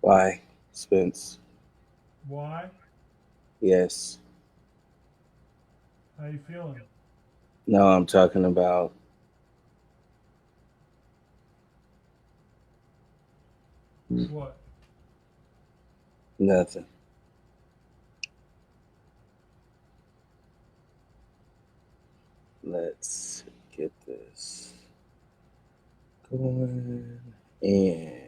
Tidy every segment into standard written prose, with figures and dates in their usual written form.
Why, Spence? Why? Yes. How you feeling? No, I'm talking about What? nothing. Let's get this going. And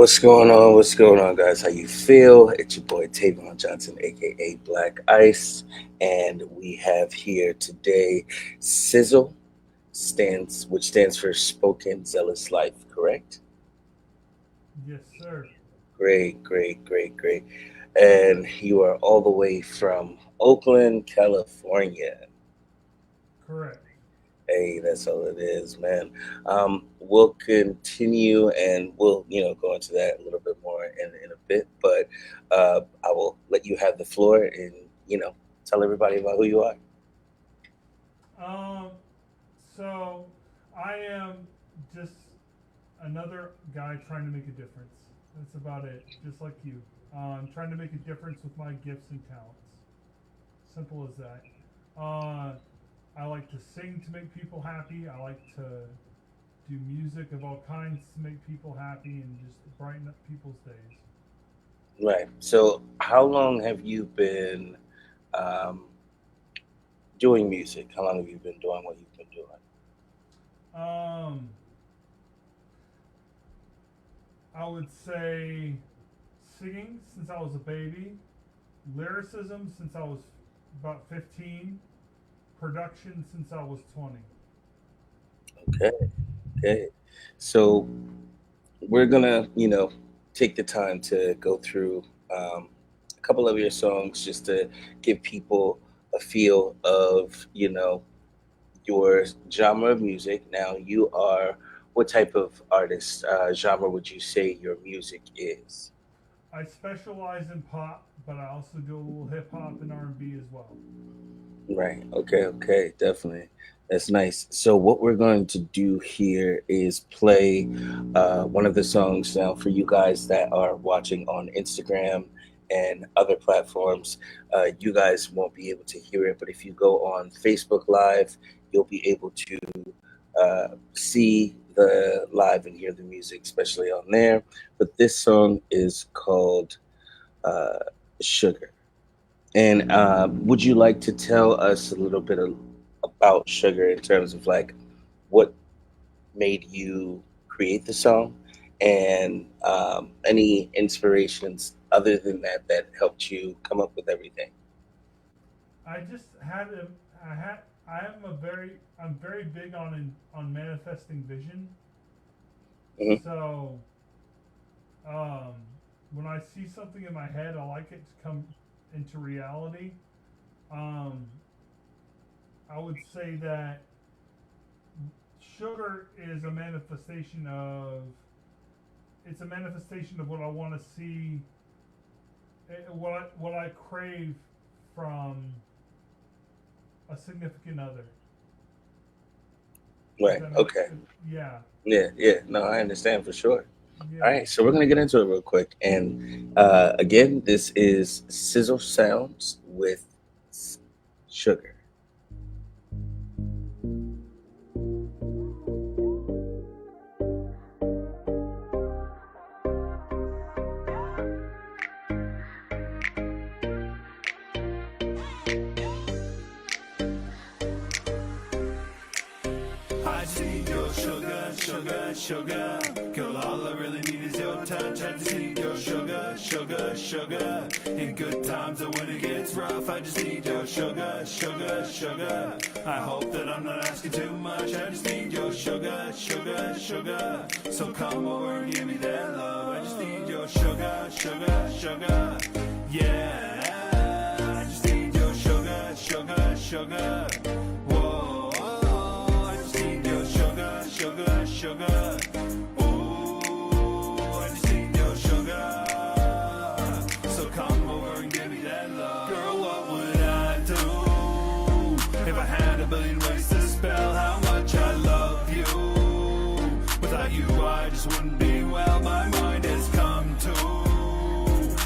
what's going on? What's going on, guys? How you feel? It's your boy Tavon Johnson, aka Black Ice, and we have here today Sizzle which stands for Spoken Zealous Life. Correct? Yes, sir. Great, great, great, great. And you are all the way from Oakland, California. Correct. Hey, that's all it is, man. We'll continue and we'll, go into that a little bit more in a bit, but I will let you have the floor and, tell everybody about who you are. Um, so I am just another guy trying to make a difference. That's about it. Just like you. Trying to make a difference with my gifts and talents. Simple as that. Uh, I like to sing to make people happy. I like to do music of all kinds to make people happy and just brighten up people's days. Right. So, how long have you been um, doing music? How long have you been doing what you've been doing? Um, I would say singing since I was a baby, lyricism since I was about 15, production since I was 20. Okay. Okay. So, we're gonna, take the time to go through a couple of your songs just to give people a feel of, your genre of music. Now, you are what type of artist genre would you say your music is? I specialize in pop, but I also do a little hip hop and R&B as well. Right. Okay. Okay. Definitely. That's nice. So what we're going to do here is play one of the songs now for you guys that are watching on Instagram and other platforms. You guys won't be able to hear it, but if you go on Facebook Live, you'll be able to see the live and hear the music, especially on there. But this song is called uh, "Sugar." And would you like to tell us a little bit about Sugar in terms of like what made you create the song and any inspirations other than that helped you come up with everything? I just had a, I had, I'm very big on manifesting vision. Hmm. So, um, when I see something in my head, I like it to come into reality. Um, I would say that sugar is a manifestation of. It's a manifestation of what I want to see, what I crave from a significant other. Does Right. that make Okay. sense? Yeah, Yeah. Yeah. No, I understand for sure. All yeah. right. So we're gonna get into it real quick. And again, this is Sizzle Sounds with S- Sugar. I just need your sugar, sugar, sugar. Girl, all I really need is your touch. I just need your sugar, sugar, sugar. In good times or when it gets rough, I just need your sugar, sugar, sugar. I hope that I'm not asking too much. I just need your sugar, sugar, sugar. So come over and give me that love. I just need your sugar, sugar, sugar. Yeah, I just need your sugar, sugar, sugar. Whoa, I just need your sugar, sugar, sugar. Ooh, I just need your sugar. So come over and give me that love. Girl, what would I do if I had a billion ways to spell how much I love you? Without you, I just wouldn't be well. My mind has come to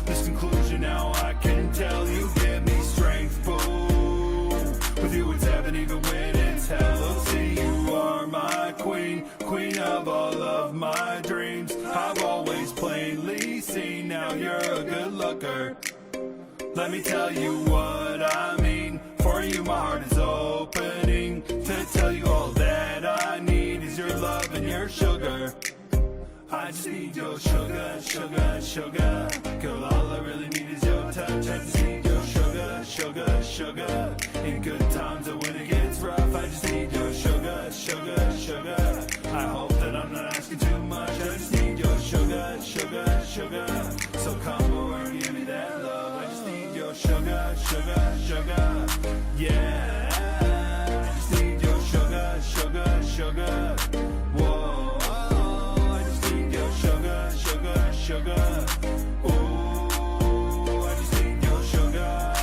this conclusion now. I can tell you give me strength, boo. With you, it's heaven even when it's hell. Oh, see, you are my queen, queen of all of my dreams. I've always plainly seen now you're a good looker. Let me tell you what I mean. For you, my heart is opening to tell you all that I need is your love and your sugar. I just need your sugar, sugar, sugar. Girl, all I really need is your touch. I just need your sugar, sugar, sugar. In good times or when it gets rough, I just need your sugar, sugar, sugar. I hope that I'm not asking too much. I just need your sugar, sugar, sugar. So come over and give me that love. I just need your sugar, sugar, sugar. Yeah, I just need your sugar, sugar, sugar. Whoa, I just need your sugar, sugar, sugar. Ooh, I just need your sugar.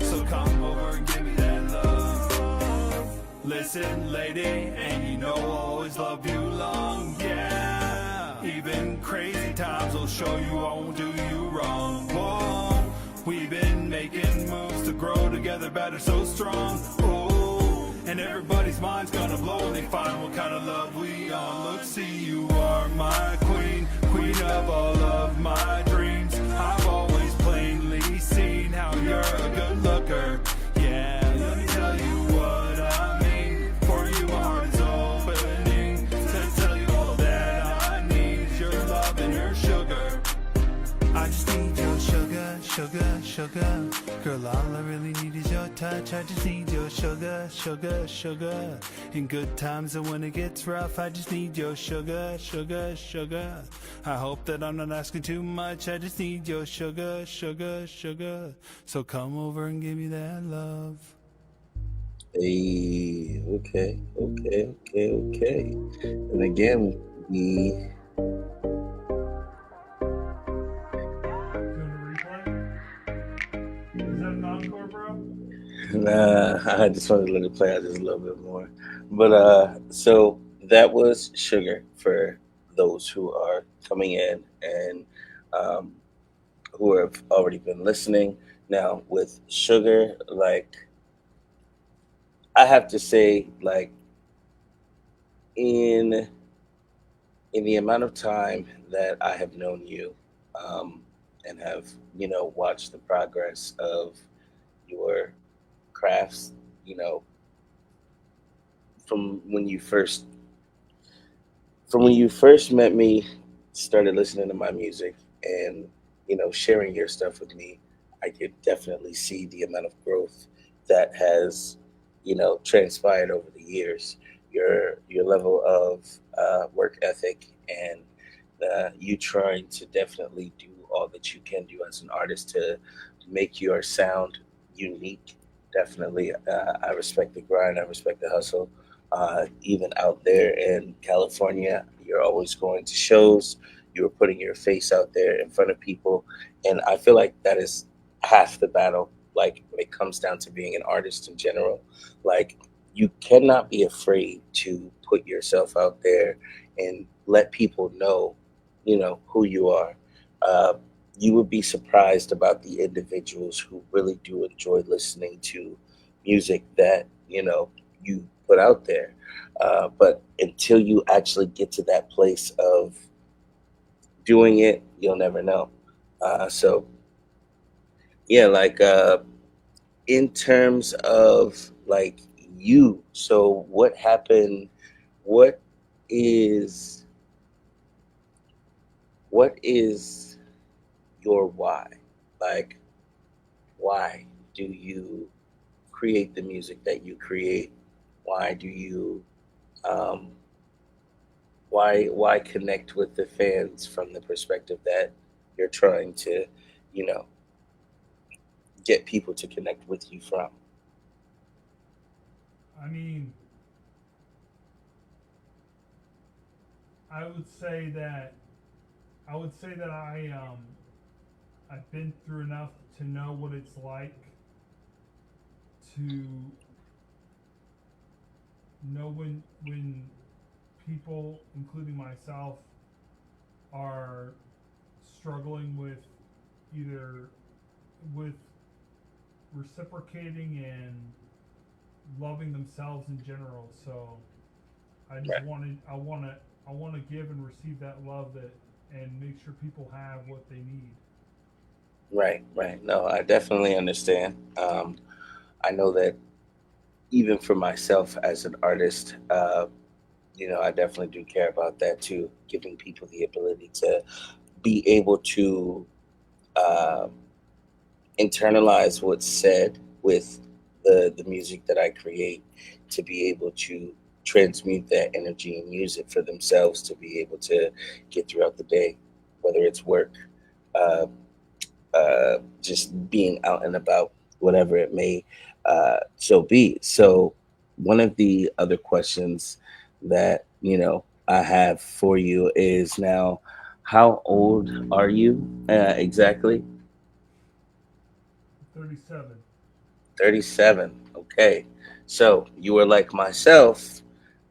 So come over and give me that love. Listen, lady, and you know I'll always love you long, yeah. Even crazy times will show you I won't do you wrong. Whoa, we've been making moves to grow together better, so strong. Ooh, and everybody's mind's gonna blow when they find what kind of love we on. Look, see, you are my queen, queen of all of my dreams. I've always plainly seen how you're a good looker. Yeah, let me tell you what I mean. For you, my heart is opening to tell you all that I need is your love and your sugar. I just need your sugar, sugar, sugar. Girl, all I really need is your touch. I just need your sugar, sugar, sugar. In good times and when it gets rough, I just need your sugar, sugar, sugar. I hope that I'm not asking too much. I just need your sugar, sugar, sugar. So come over and give me that love. Hey, okay, okay, okay, okay. And again, we Doing a replay? Is that an encore, bro? nah, I just wanted to let it play out just a little bit more. But so that was Sugar for those who are coming in and um, who have already been listening. Now with Sugar, like I have to say, like in in the amount of time that I have known you, um, and have watched the progress of your crafts, you know, from when you first from when you first met me, started listening to my music, and sharing your stuff with me, I could definitely see the amount of growth that has transpired over the years. Your level of work ethic, and you trying to definitely do all that you can do as an artist to make your sound unique. Definitely, I respect the grind. I respect the hustle. even out there in California. You're always going to shows. You're putting your face out there in front of people, and I feel like that is half the battle. Like when it comes down to being an artist in general, like you cannot be afraid to put yourself out there and let people know, who you are. Uh, you would be surprised about the individuals who really do enjoy listening to music that you put out there. But until you actually get to that place of doing it, you'll never know. So yeah, like in terms of like you, so what happened? What is what is your why? Like, why do you create the music that you create? Why do you um, why connect with the fans from the perspective that you're trying to, you know, get people to connect with you from? I mean, I would say that I would say that I've been through enough to know what it's like to know when people, including myself, are struggling with either with reciprocating and loving themselves in general. So I just Right, wanted I want to give and receive that love that and make sure people have what they need. right, right. No, I definitely understand. I know that even for myself as an artist, I definitely do care about that too, giving people the ability to be able to um, internalize what's said with the music that I create, to be able to transmute that energy and use it for themselves to be able to get throughout the day, whether it's work, uh, just being out and about, whatever it may so be. So, one of the other questions that I have for you is now, how old are you exactly? 37. 37. Okay. So you are like myself.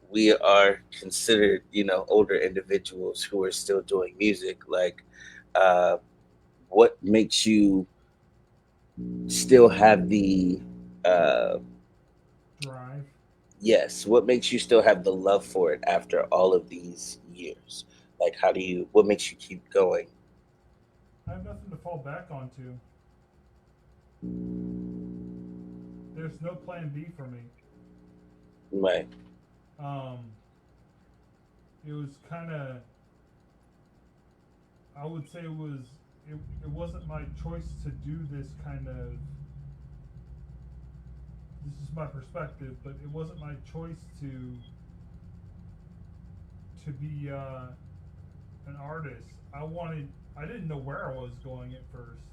We are considered, older individuals who are still doing music. Like, uh, what makes you still have uh, Drive. yes, what makes you still have the love for it after all of these years? Like, what makes you keep going? I have nothing to fall back onto. There's no plan B for me. Right, Um, it was kind of I would say it wasn't my choice to do this kind of this is my perspective, but it wasn't my choice to be an artist. I didn't know where I was going at first.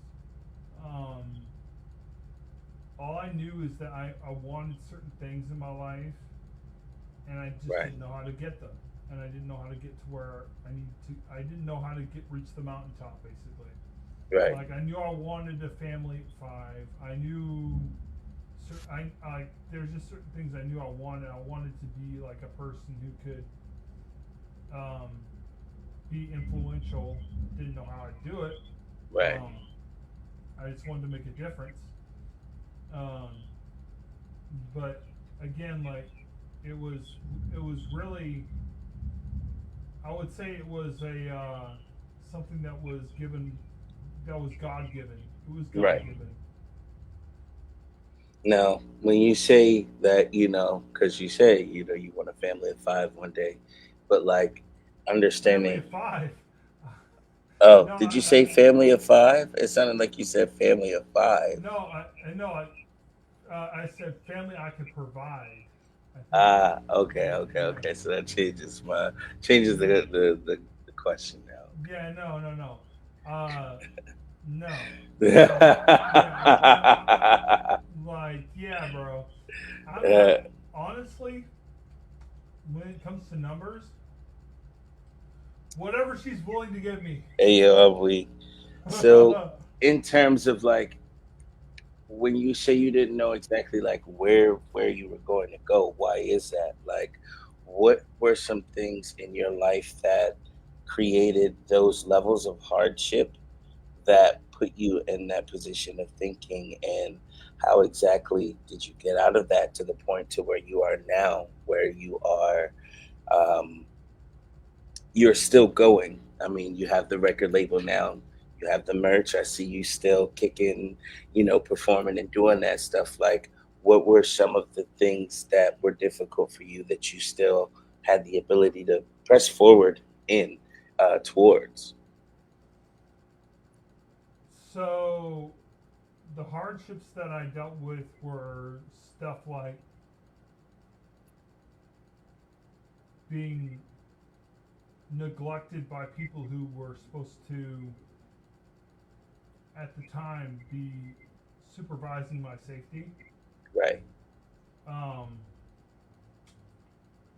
Um, all I knew is that I wanted certain things in my life, and I just right, didn't know how to get them, and I didn't know how to get to where I need to. I didn't know how to get reach the mountaintop basically. right, Like I knew I wanted a family at 5. I knew I there's just certain things I knew I wanted. I wanted to be like a person who could um, be influential. Didn't know how I'd do it. right. Um, I just wanted to make a difference. Um, but again, like it was it was really I would say it was a something that was given that was God given. It was God Right. given. Now, when you say that, because you say, you want a family of five one day, but like Family understanding. of 5. Oh, No, did you say family of five? It sounded like you said family of five. no, I know. I said family I could provide. I think. Ah, okay, Yeah, okay, yeah, okay. So that changes the question now. yeah. No, no, no. Uh, no. So yeah, Okay. like yeah, bro. I Uh, honestly, she's willing to give me. Hey, yo, I'm weak. So, in terms of like when you say you didn't know exactly like where you were going to go, why is that? Like, what were some things in your life that created those levels of hardship that put you in that position of thinking, and how exactly did you get out of that to the point to where you are now, where you are um, you're still going. I mean, you have the record label now. You have the merch. I see you still kicking, performing and doing that stuff. Like, what were some of the things that were difficult for you that you still had the ability to press forward in towards? So the hardships that I dealt with were stuff like being neglected by people who were supposed to, at the time, be supervising my safety. Right. Um,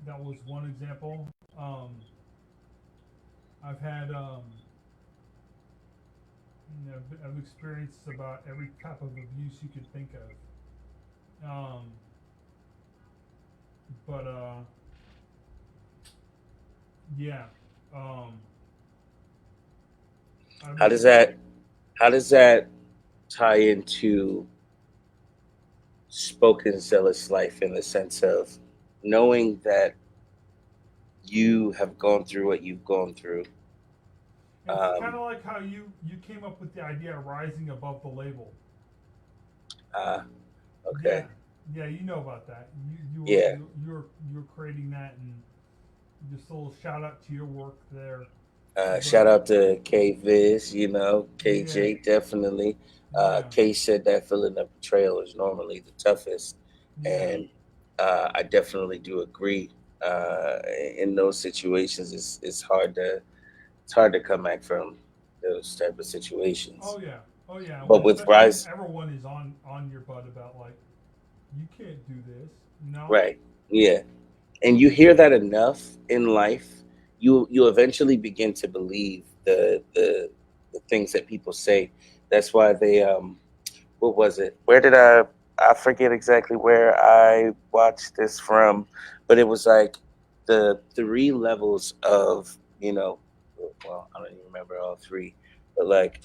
that was one example. I've had, I've experienced about every type of abuse you could think of. But yeah, um, I How does mean, that how does that tie into spoken zealous life in the sense of knowing that you have gone through what you've gone through? it's kind Um, of like how you came up with the idea of rising above the label. uh, Yeah, okay. yeah, you know about that. Yeah. You're creating that, and just a little shout out to your work there. Shout But out to K Viz, yeah, KJ definitely. yeah, K said that feeling of betrayal is normally the toughest, yeah. and I definitely do agree. In those situations, it's hard to come back from those type of situations. Oh yeah, oh yeah. But with Especially when Rise, everyone is on your butt about like you can't do this. No. right? Yeah, and you hear that enough in life, you eventually begin to believe the things that people say. That's why they what was it? Where did I forget exactly where I watched this from, but it was like the three levels of, well, I don't even remember all three, but like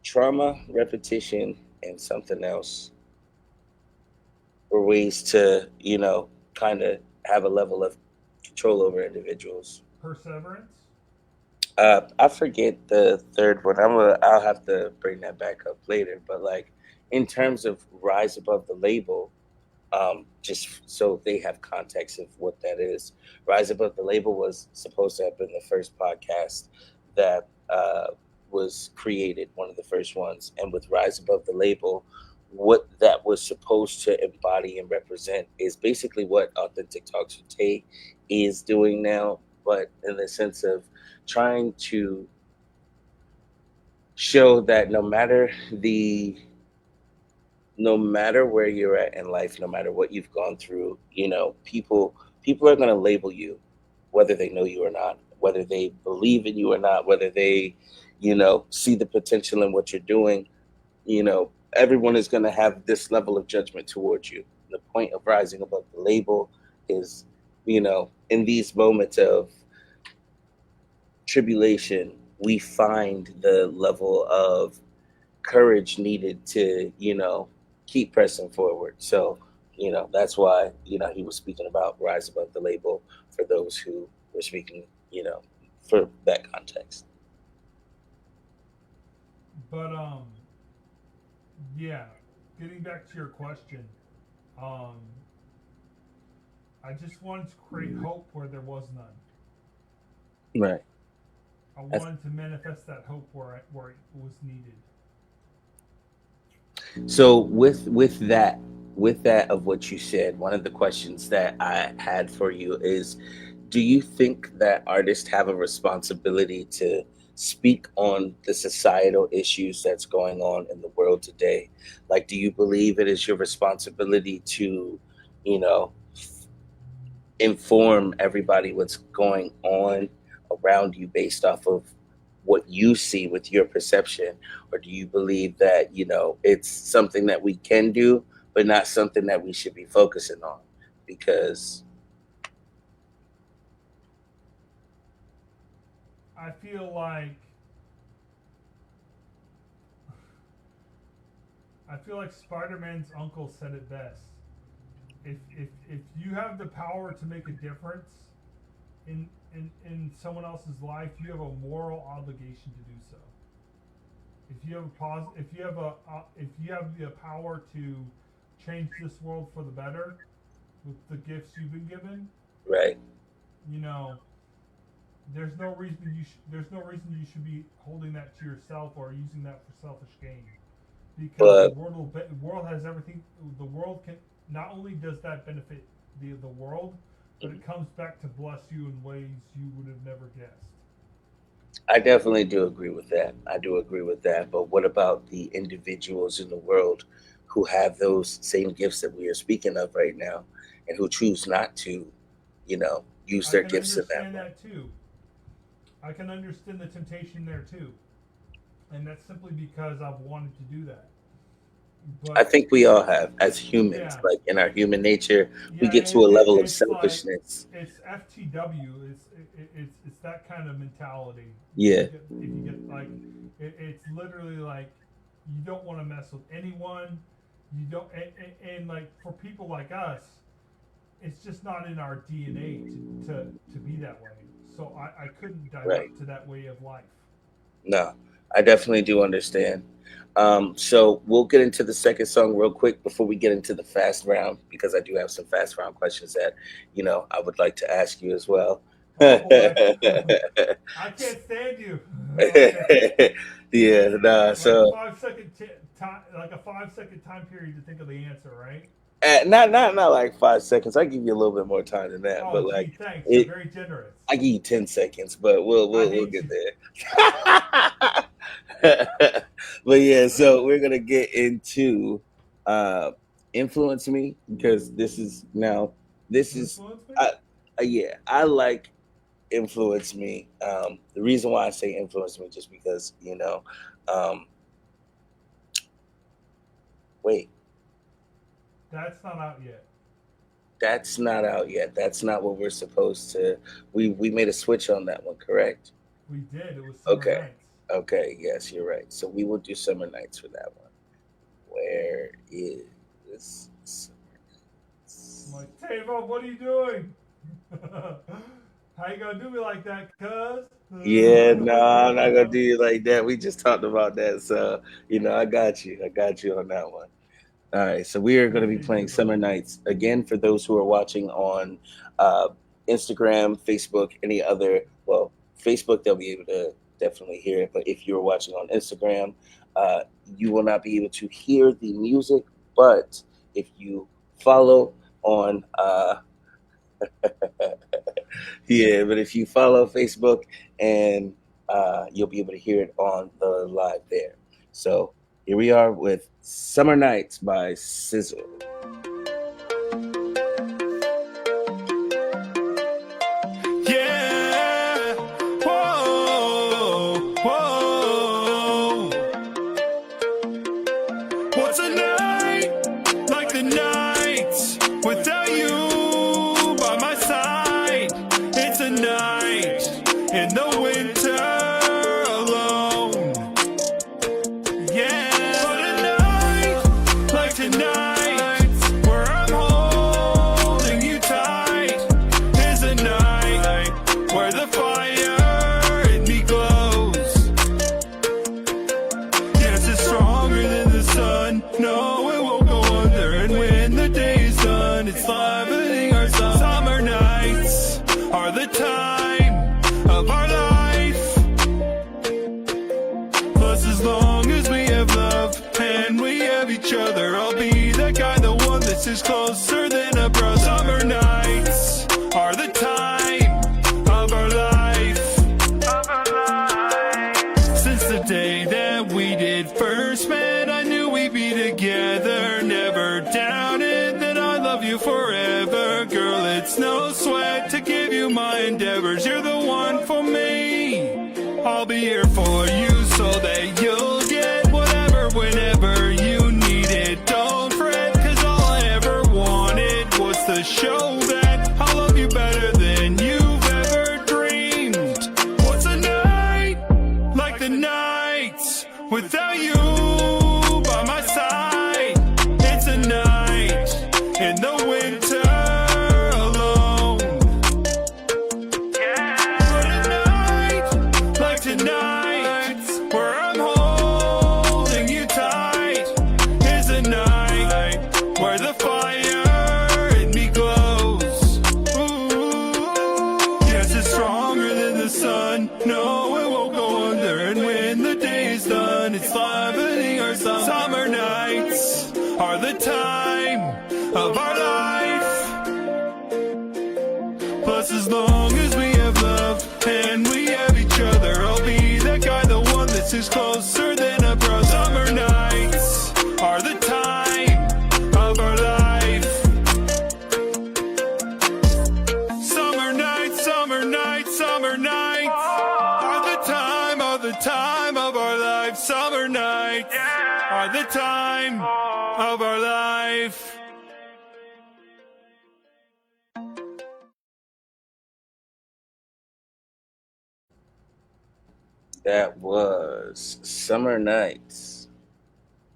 trauma, repetition, and something else were ways to, kind of have a level of control over individuals. Perseverance. I forget the third one. I'll have to bring that back up later. But like in terms of rise above the label, just so they have context of what that is. Rise Above the Label was supposed to have been the first podcast that was created, one of the first ones. And with Rise Above the Label, what that was supposed to embody and represent is basically what Authentic Talks with Tay is doing now, but in the sense of trying to show that no matter where you're at in life, no matter what you've gone through, people are going to label you, whether they know you or not, whether they believe in you or not, whether they, see the potential in what you're doing. Everyone is going to have this level of judgment towards you. The point of rising above the label is, in these moments of tribulation, we find the level of courage needed to, keep pressing forward. So, that's why, he was speaking about rise above the label for those who were speaking, for that context. But yeah. Getting back to your question, um, I just wanted to create hope where there was none. Right. I That's, wanted to manifest that hope where it was needed. so with that of what you said, one of the questions that I had for you is, do you think that artists have a responsibility to speak on the societal issues that's going on in the world today? Like, do you believe it is your responsibility to, you know, inform everybody what's going on around you based off of what you see with your perception? Or do you believe that, it's something that we can do, but not something that we should be focusing on? Because, I feel like Spider-Man's uncle said it best. If you have the power to make a difference in someone else's life, you have a moral obligation to do so. If you have the power to change this world for the better with the gifts you've been given, right, you know, there's no reason you should be holding that to yourself or using that for selfish gain. Because but the world has everything. The world can not only does that benefit the world, but it comes back to bless you in ways you would have never guessed. I definitely do agree with that. I do agree with that. But what about the individuals in the world who have those same gifts that we are speaking of right now and who choose not to, use I their can gifts in that understand way? that too. I can understand the temptation there too, and that's simply because I've wanted to do that. I But think we all have, as humans, yeah, like in our human nature, we yeah, get to a level of it's like selfishness. it's FTW. It's that kind of mentality. Yeah, If you get like, it's literally like you don't want to mess with anyone. You don't, and like for people like us, it's just not in our DNA to be that way. So I couldn't right. divert to that way of life. No, I definitely do understand. So we'll get into the second song real quick before we get into the fast round, because I do have some fast round questions that, I would like to ask you as well. Oh boy, I can't stand you. Okay, Yeah, nah, like so 5 second time, like a 5 second time period to think of the answer, right? not like 5 seconds. I give you a little bit more time than that, Oh but like gee, thanks. You're it, very generous. I give you 10 seconds, but we'll I we'll we'll hate get you. there. But yeah, so we're gonna get into uh influence me, because this You is influence me? I, yeah, I like influence me. The reason why I say influence me, just because, um wait, That's not out yet. that's not out yet. That's not what we're supposed to. We made a switch on that one, correct? We did. It was Summer Okay. Nights. Okay, yes, you're right. So we will do summer nights for that one. Where is summer I'm nights? like, Tavo, what are you doing? How you gonna do me like that, cuz? Yeah, no, I'm not gonna do you like that. We just talked about that, so I got you. I got you on that one. All right, so we are going to be Appreciate you, playing Summer brother. Nights again for those who are watching on uh, Instagram, Facebook, any other. Well, Facebook, they'll be able to definitely hear it, but if you're watching on Instagram, uh, you will not be able to hear the music. But if you follow on, yeah, but if you follow Facebook, and you'll be able to hear it on the live there. So here we are with Summer Nights by Sizzle. Yeah. Whoa. Whoa. What's a night like the nights without you by my side? It's a night in the winter alone. Yeah. But a night like tonight, where I'm holding you tight, is a night where the fire in me glows. Yes, it's stronger than the sun. No, it won't go under. And when the day is done, it's livening our sun. Summer nights are the time of our life. Plus, as long as we have love and we have each other, I'll be the guy, the one that's is closer than a brother. Summer nights are the time of our life. Since the day that we did first met, I knew we'd be together. Never doubted that I love you forever. Girl, it's no sweat. my endeavors. You're the one for me. I'll be here for you so that you'll get whatever, whenever you need it. Don't fret, cause all I ever wanted was to show that I love you better than you've ever dreamed. What's a night like the nights without you by my side? It's a night in the winter alone. But a night like tonight, where I'm holding you tight, is a night where the fire in me glows. Ooh, yes, it's stronger than the sun. No, it won't go under. And when the day's done, it's livening our song. Summer nights are the time of our life. Plus, as long as we have love and we have each other, I'll be that guy, the one that sits closer than a brother. Summer nights are the time of our life. Summer nights, summer nights, summer nights are the time of our life. Summer nights are the time of our life. That was Summer Nights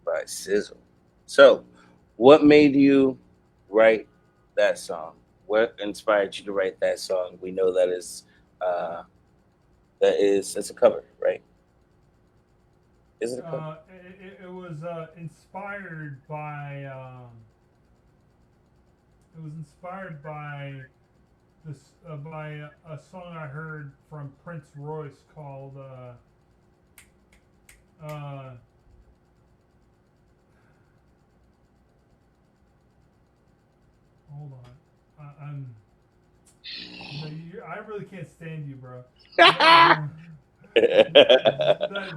by Sizzle. So, what made you write that song? What inspired you to write that song? We know that's a cover, right? Is it a cover? It was inspired by this by a song I heard from Prince Royce called hold on, I really can't stand you, bro.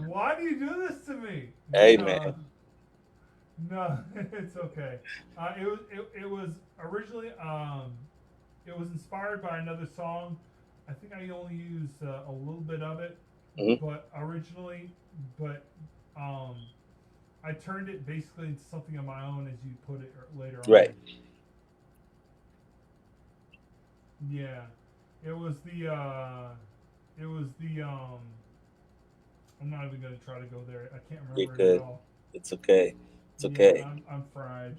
Why do you do this to me? Hey, man. No, it's okay. It was originally it was inspired by another song. I think I only used a little bit of it, Mhm. but I turned it basically into something of my own, as you put it later on. Right. Yeah, it was the I'm not even gonna try to go there. I can't You're remember it good. at all. It's okay. It's Yeah, okay. I'm fried.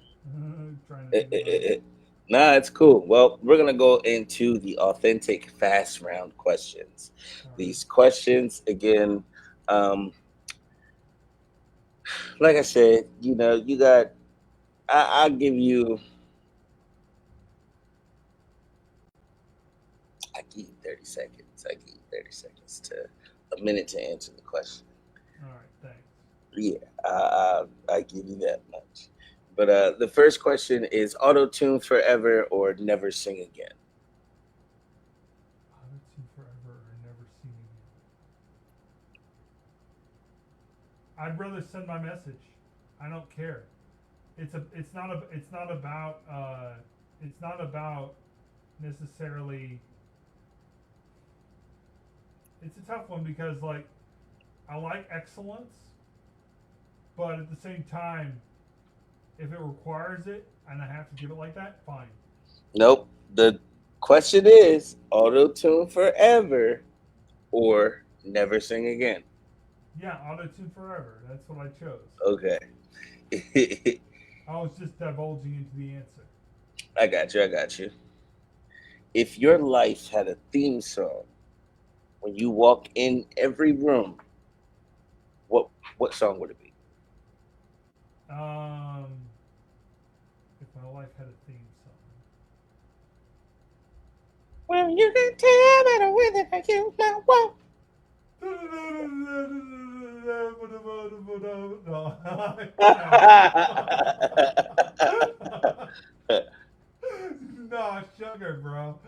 Trying to think about it. Nah, it's cool. Well, we're gonna go into the authentic fast round questions. Alright. These questions, again, um, like I said, you got. I'll give you. I give you 30 seconds. I give you 30 seconds to a minute to answer the question. All right, thanks. Yeah, I give you that much. But the first question is auto tune forever or never sing again. Auto-tune forever or never seen again. I'd rather send my message. I don't care. It's not about necessarily. It's a tough one because like I like excellence, but at the same time, if it requires it and I have to give it like that, fine. Nope. The question is auto tune forever or never sing again. Yeah, auto-tune forever. That's what I chose. Okay. I was just divulging into the answer. I got you. I got you. If your life had a theme song when you walk in every room, what song would it be? If my life had a theme song. Well, you can tell by the way that I use my walk. No, sugar, bro.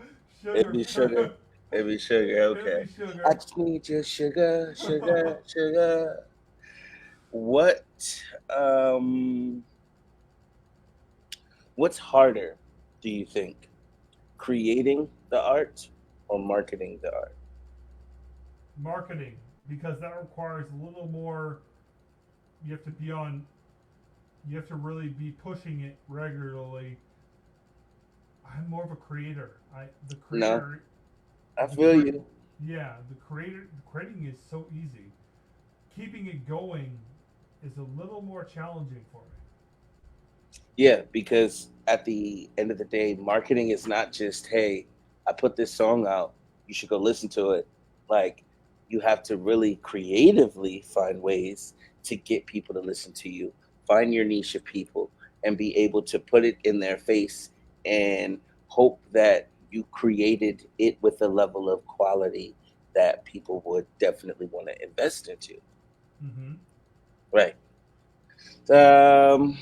It'd be sugar. It'd be sugar. Okay. It'd be sugar. I just need your sugar, sugar, sugar. What um what's harder, do you think? Creating the art or marketing the art? Marketing, because that requires a little more. You have to be on. You have to really be pushing it regularly. I'm more of a creator. The No, creator, I the feel cre- you. yeah, the creator. Creating is so easy. Keeping it going is a little more challenging for me. Yeah, because at the end of the day, marketing is not just, hey, I put this song out, you should go listen to it. Like, you have to really creatively find ways to get people to listen to you, find your niche of people, and be able to put it in their face and hope that you created it with a level of quality that people would definitely want to invest into. Mm-hmm. Right. Um,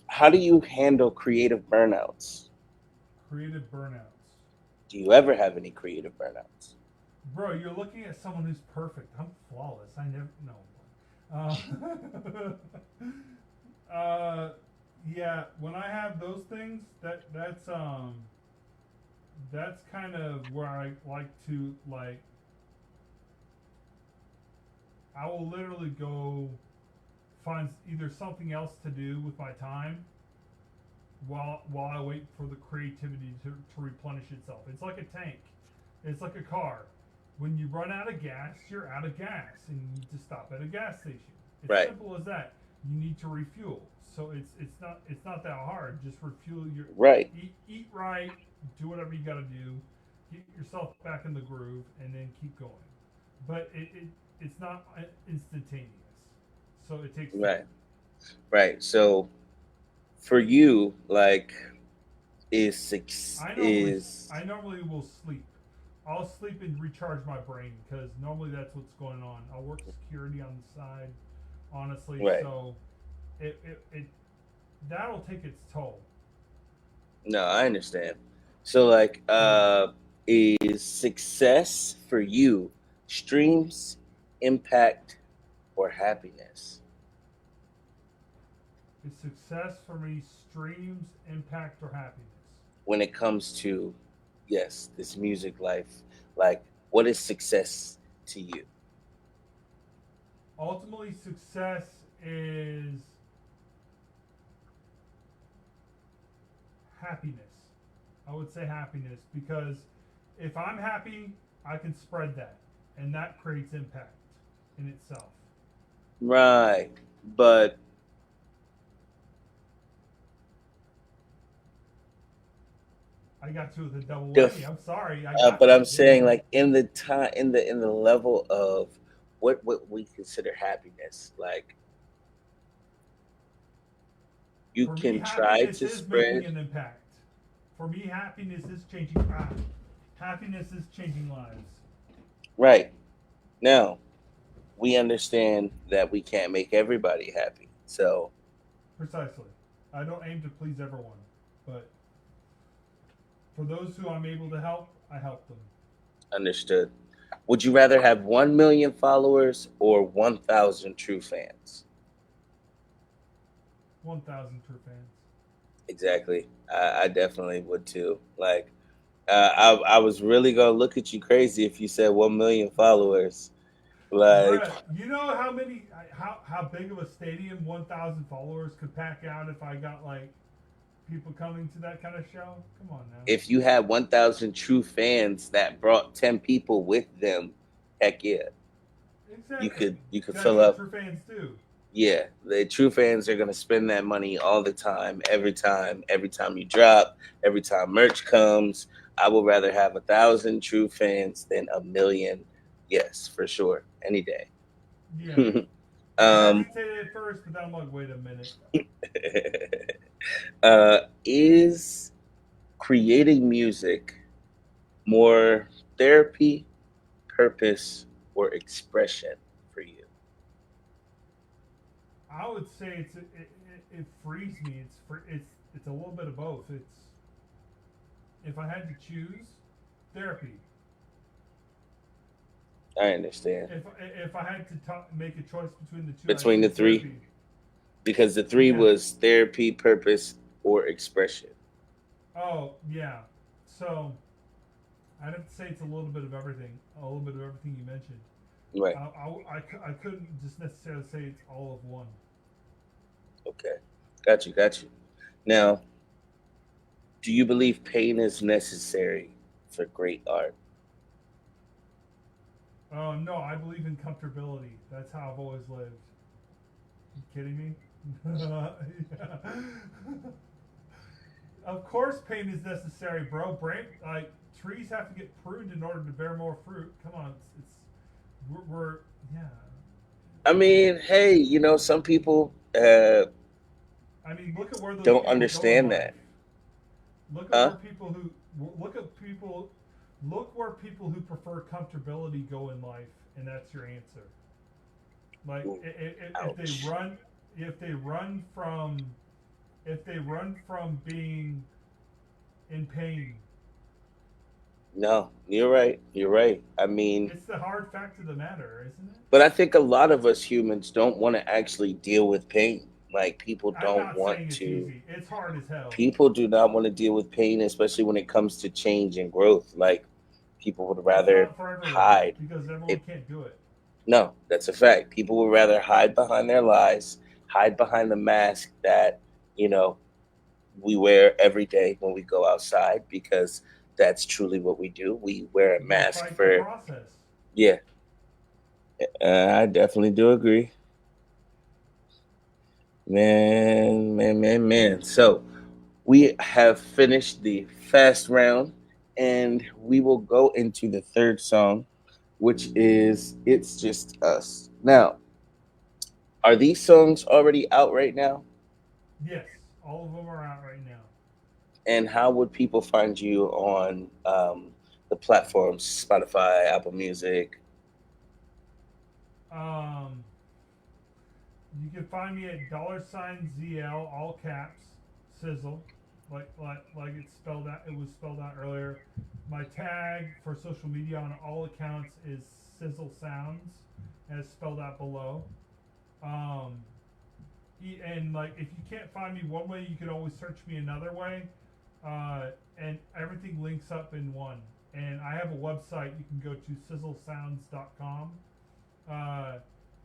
how do you handle creative burnouts? Creative burnouts. Do you ever have any creative burnouts? Bro, you're looking at someone who's perfect. I'm flawless. I never no. Yeah. When I have those things, that's kind of where I like to like. I will literally go find either something else to do with my time while I wait for the creativity to replenish itself. It's like a tank. It's like a car. When you run out of gas, you're out of gas, and you need to stop at a gas station. It's Right, simple as that. You need to refuel. So it's not that hard. Just refuel your right, eat right, do whatever you got to do, get yourself back in the groove, and then keep going. But it's not instantaneous. So it takes time. right, right. So for you, like, is six I normally is I normally will sleep. I'll sleep and recharge my brain because normally that's what's going on. I'll work security on the side, honestly. right? So it that'll take its toll. No, I understand. So like, is success for you streams, impact, or happiness Is success for me streams, impact, or happiness? when it comes to, yes, this music life? Like, what is success to you? Ultimately, success is happiness. I would say happiness because if I'm happy, I can spread that, and that creates impact in itself. Right, but I got you with a double the whammy. I'm sorry. I got but you. I'm saying, like, in the time, in the level of what we consider happiness, like, you For me, can try happiness to is making spread. an impact. For me, happiness is changing. Happiness is changing lives. Right, now we understand that we can't make everybody happy, so Precisely. I don't aim to please everyone, but for those who I'm able to help, I help them. understood. Would you rather have 1 million followers or 1,000 true fans? 1,000 true fans. Exactly. I definitely would too. Like, I was really gonna look at you crazy if you said 1 million followers. Like, Brett, you know how big of a stadium 1,000 followers could pack out if I got like people coming to that kind of show? Come on now. if you had 1,000 true fans that brought 10 people with them, heck yeah, Exactly. you could That's fill what up. true fans do. Yeah, the true fans are gonna spend that money all the time, every time you drop, every time merch comes. I would rather have 1,000 true fans than 1 million. Yes, for sure, any day. Yeah. I um, hesitated at first, but then I'm like, wait a minute. is creating music more therapy, purpose, or expression for you? I would say it frees me. It's a little bit of both. It's if I had to choose, therapy. I understand. If I had to make a choice between the two, I'd Between say the three, therapy. because the three Yeah. was therapy, purpose, or expression. Oh yeah. So I'd have to say it's a little bit of everything. A little bit of everything you mentioned. Right. I couldn't just necessarily say it's all of one. Okay. Got you. Got you. Now, do you believe pain is necessary for great art? No, I believe in comfortability. That's how I've always lived. You kidding me? Yeah. Of course, pain is necessary, bro. Like trees have to get pruned in order to bear more fruit. Come on, we're yeah. I mean, hey, some people I mean, look at where those don't people go in understand life. that. Look at Huh? where people who look at people look where people who prefer comfortability go in life, and that's your answer. Like Ooh, if ouch. they run from being in pain, No, you're right. You're right. I mean, it's the hard fact of the matter, isn't it? but I think a lot of us humans don't want to actually deal with pain. Like people I'm don't not want saying it's to. easy. It's hard as hell. People do not want to deal with pain, especially when it comes to change and growth. Like people would It's rather not for everyone hide. because everyone It, can't do it. no, that's a fact. People would rather hide behind their lies, hide behind the mask that, you know, we wear every day when we go outside because that's truly what we do. We wear a You mask fight the for, process. yeah, I definitely do agree. Man. So we have finished the fast round and we will go into the third song, which is It's Just Us. Now, are these songs already out right now? Yes, all of them are out right now. And how would people find you on the platforms, Spotify, Apple Music? Um, you can find me at $ZL, all caps, sizzle, like it's spelled out. It was spelled out earlier. My tag for social media on all accounts is Sizzle Sounds, as spelled out below. Um, and like if you can't find me one way, you can always search me another way. And everything links up in one. And I have a website you can go to sizzlesounds.com.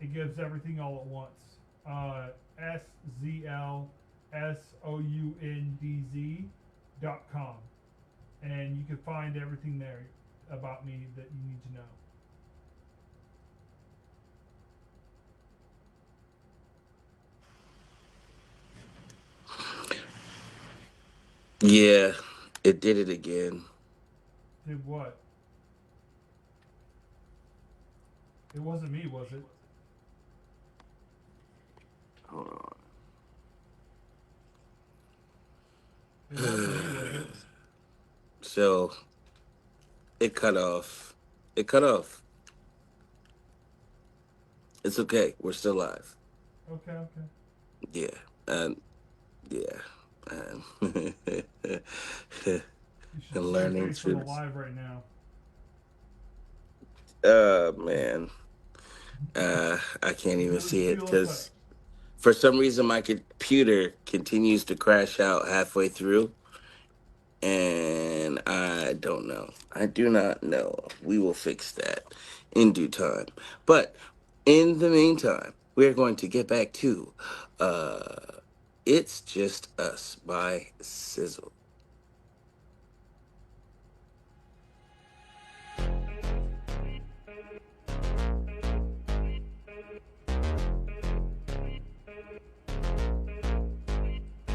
It gives everything all at once. SZLSOUNDZ.com. And you can find everything there about me that you need to know. Yeah, it did it again. Did what? It wasn't me, was it? Hold on. It wasn't me, was it? So it cut off. It cut off. It's okay. We're still live. Okay, okay. Yeah. Yeah. Um, You should and see your learning face on the to. live right now. Man. I can't even What does see it it look like? because for some reason my computer continues to crash out halfway through, and I don't know. I do not know. We will fix that in due time. But in the meantime, we're going to get back to uh, It's Just Us by Sizzle.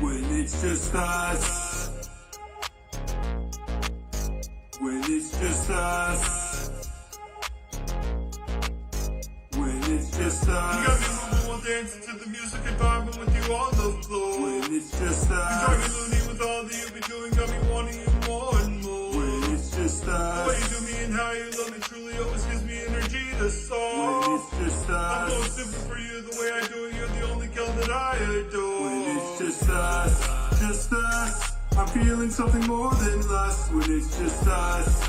When it's just us. When it's just us. When it's just us. You got me moving while dancing to the music environment with you on the floor. When it's just us. You drive me loony with all that you've been doing, got me wanting you more and more. When it's just us. The way you do me and how you love me truly always gives me energy to soar. When it's just us. I'm going simple for you the way I do it, you're the only girl that I adore. When it's just us, just us. I'm feeling something more than lust. When it's just us.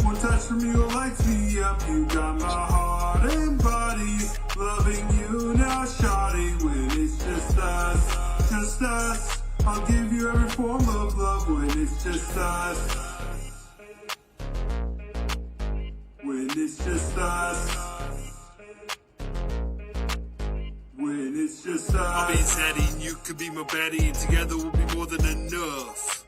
One touch from you lights me up. You got my heart and body loving you now, shawty. When it's just us. I'll give you every form of love when it's just us. be Zeddy, and you could be my Betty, and together we'll be more than enough.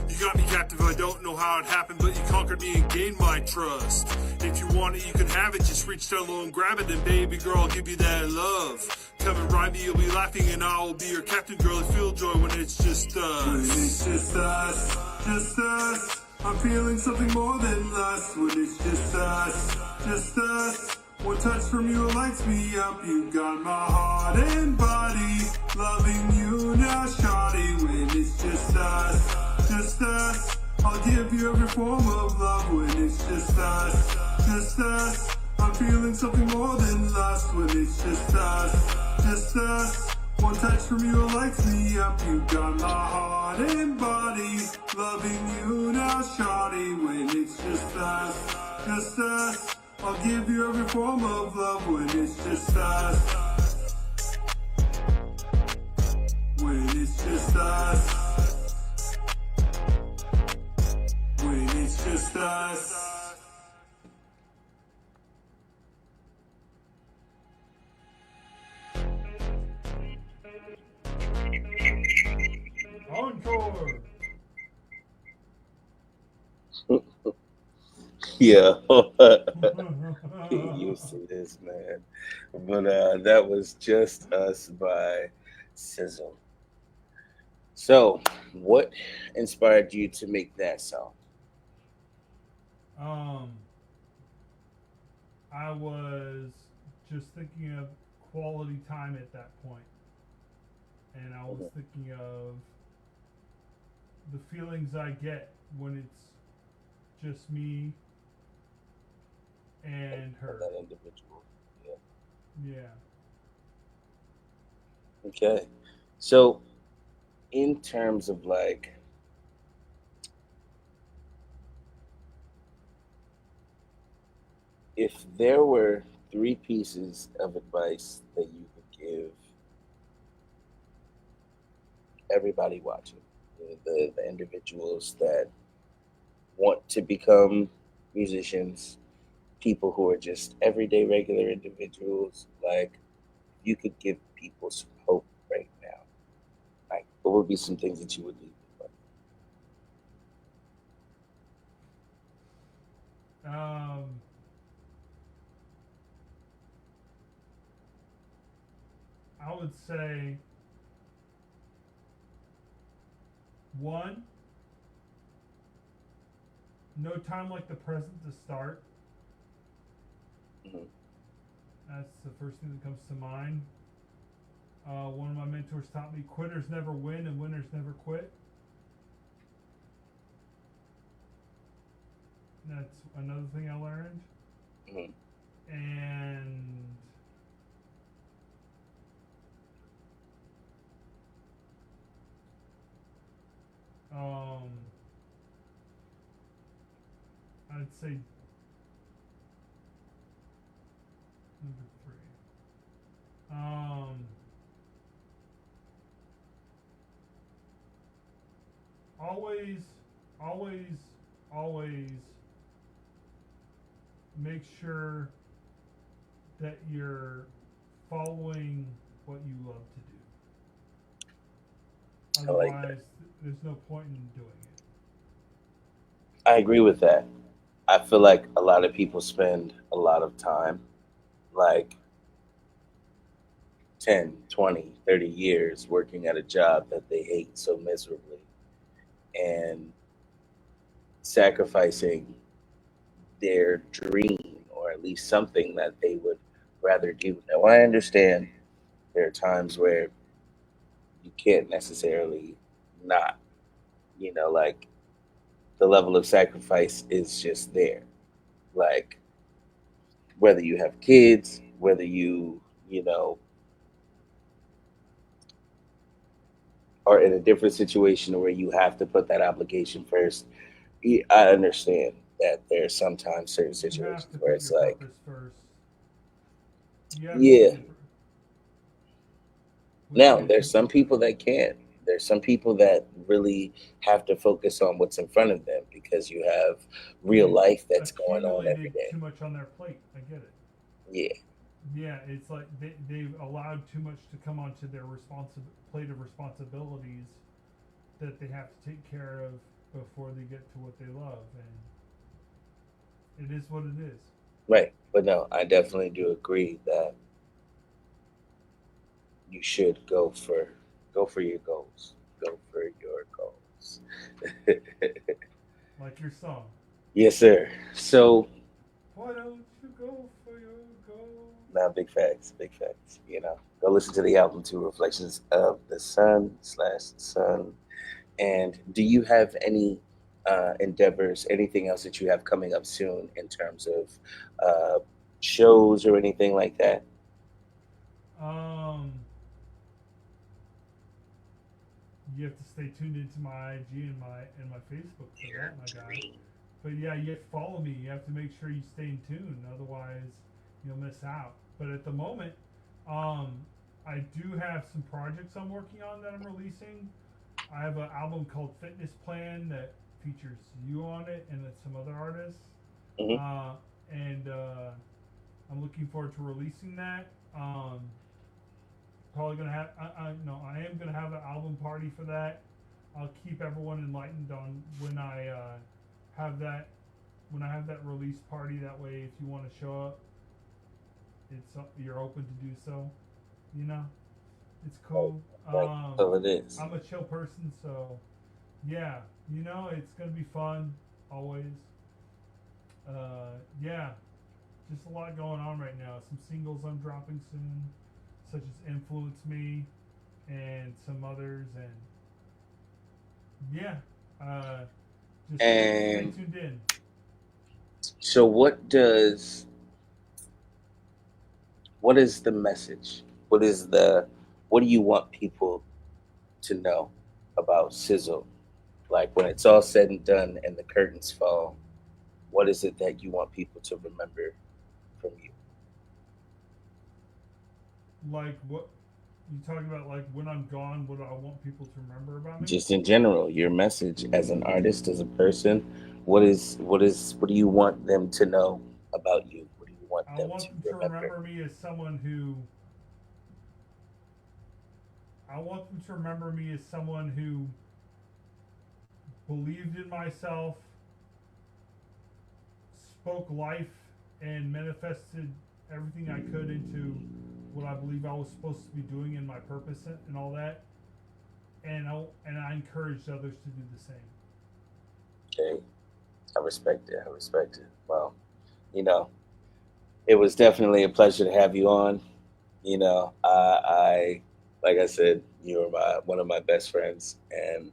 You got me captive, I don't know how it happened, but you conquered me and gained my trust. If you want it, you can have it, just reach down low and grab it, and baby girl, I'll give you that love. Come and ride me, you'll be laughing, and I will be your captain, girl. I feel joy when it's just us. When it's just us. I'm feeling something more than lust. When it's just us. One touch from you lights me up. You got my heart and body, loving you now, shawty. When it's just us. I'll give you every form of love. When it's just us. I'm feeling something more than lust. When it's just us. One touch from you lights me up. You got my heart and body, loving you now, shawty. When it's just us. I'll give you every form of love. When it's just us. When it's just us. When it's just us. Encore. Yeah. Get used to this, man. But that was Just Us by Sizzle. So, what inspired you to make that song? I was just thinking of quality time at that point, and I was thinking of the feelings I get when it's just me and her. That individual. Yeah. Yeah. Okay. So, in terms of like, if there were 3 pieces of advice that you could give everybody watching, the individuals that want to become musicians, people who are just everyday regular individuals, like, you could give people some hope right now, like, what would be some things that you would leave with? I would say, one, no time like the present to start. Mhm. That's the first thing that comes to mind. One of my mentors taught me quitters never win and winners never quit. That's another thing I learned. Mhm. And I'd say number 3. Always make sure that you're following what you love to do. I like that. Otherwise, there's no point in doing it. I agree with that. I feel like a lot of people spend a lot of time, like 10, 20, 30 years working at a job that they hate so miserably and sacrificing their dream, or at least something that they would rather do. Now, I understand there are times where you can't necessarily not, like, the level of sacrifice is just there. Like, whether you have kids, whether you know, are in a different situation where you have to put that obligation first. I understand that there's sometimes certain You have situations to where put it's your like, purpose first. You have to yeah. put your Now, which there's is some people that can't. There's some people that really have to focus on what's in front of them because you have real they've life that's going on every accumulated day. too much on their plate. I get it. Yeah. yeah, it's like they've allowed too much to come onto their plate of responsibilities that they have to take care of before they get to what they love, and it is what it is. Right. But no, I definitely do agree that you should go for your goals. Go for your goals. Like your song. Yes, sir. So Why don't you go for your goal? now big facts, big facts. Go listen to the album too, Reflections of the Sun slash Sun. And do you have any endeavors, anything else that you have coming up soon in terms of shows or anything like that? Um, you have to stay tuned into my IG and my Facebook for that, my guy. But yeah, you have to follow me. You have to make sure you stay in tune, otherwise you'll miss out. But at the moment, um, I do have some projects I'm working on that I'm releasing. I have an album called Fitness Plan that features you on it and then some other artists. Hmm. Uh, and I'm looking forward to releasing that. Probably gonna have I no I am gonna have an album party for that. I'll keep everyone enlightened on have that when I have that release party. That way, if you want to show up, you're open to do so. You know, it's cool. Right. So it is. I'm a chill person, so yeah, it's gonna be fun always. Yeah, just a lot going on right now. Some singles I'm dropping soon, such as "Influence Me" and some others, and yeah, just stay And tuned in. so what is the message? What do you want people to know about Sizzle? Like when it's all said and done and the curtains fall, what is it that you want people to remember from you? Like what you talking about? Like when I'm gone, what do I want people to remember about me? Just in general, your message as an artist, as a person, what do you want them to know about you? What do you want I them to want them to remember? remember me as someone who. I want them to remember me as someone who believed in myself, spoke life, and manifested everything I could into what I believe I was supposed to be doing and my purpose and all that. And I encouraged others to do the same. Okay, I respect it. I respect it. Well, you know, it was definitely a pleasure to have you on. I like I said, you were one of my best friends, and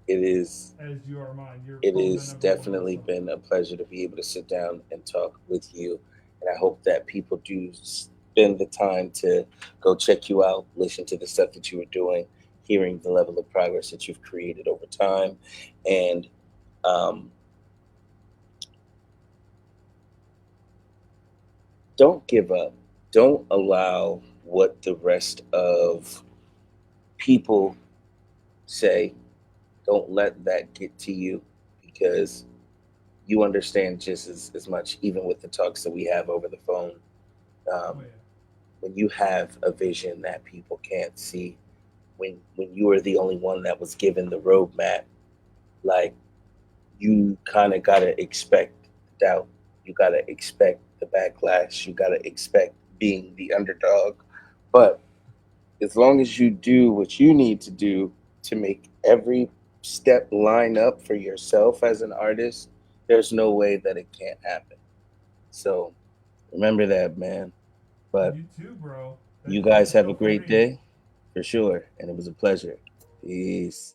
it is As you are mine, you're it probably my has number one definitely also. been a pleasure to be able to sit down and talk with you. And I hope that people do spend the time to go check you out, listen to the stuff that you were doing, hearing the level of progress that you've created over time. And um, don't give up. Don't allow what the rest of people say. Don't let that get to you, because you understand just as much, even with the talks that we have over the phone. Oh Um, yeah. when you have a vision that people can't see, when you are the only one that was given the roadmap, like, you kind of gotta expect doubt. You gotta expect the backlash. You gotta expect being the underdog. But as long as you do what you need to do to make every step line up for yourself as an artist, there's no way that it can't happen. So remember that, man. But You too, bro. you That's just guys a have a show for great me. day for sure. And it was a pleasure. Peace.